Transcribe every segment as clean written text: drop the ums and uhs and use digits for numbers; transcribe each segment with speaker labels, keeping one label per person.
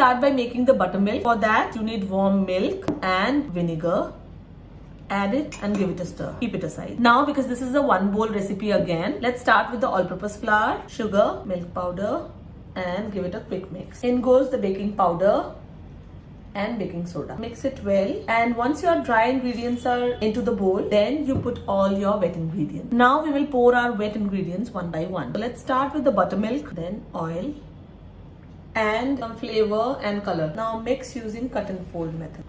Speaker 1: start by making the buttermilk. For that, you need warm milk and vinegar. Add it and give it a stir. Keep it aside. Now, because this is a one bowl recipe again, let's start with the all-purpose flour, sugar, milk powder, and give it a quick mix. In goes the baking powder and baking soda. Mix it well, and once your dry ingredients are into the bowl, then you put all your wet ingredients. Now we will pour our wet ingredients one by one. So let's start with the buttermilk, then oil, and some flavor and color. Now mix using cut and fold method.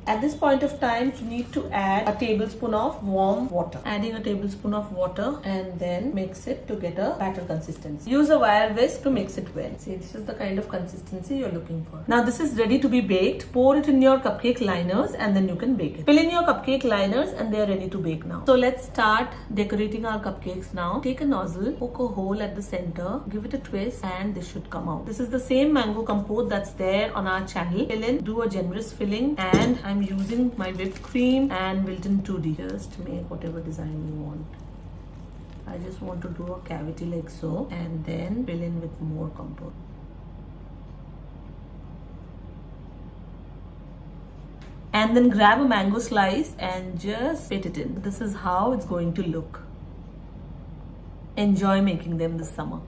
Speaker 1: At this point of time, you need to add a tablespoon of warm water. Adding a tablespoon of water and then mix it to get a batter consistency. Use a wire whisk to mix it well. See, this is the kind of consistency you're looking for. Now this is ready to be baked. Pour it in your cupcake liners and then you can bake it. Fill in your cupcake liners and they are ready to bake now. So let's start decorating our cupcakes now. Take a nozzle, poke a hole at the center, give it a twist, and this should come out. This is the same mango compote that's there on our channel. Fill in, do a generous filling, and I'm using my whipped cream and Wilton 2D. Just make whatever design you want. I just want to do a cavity like so, and then fill in with more compote. And then grab a mango slice and just fit it in. This is how it's going to look. Enjoy making them this summer.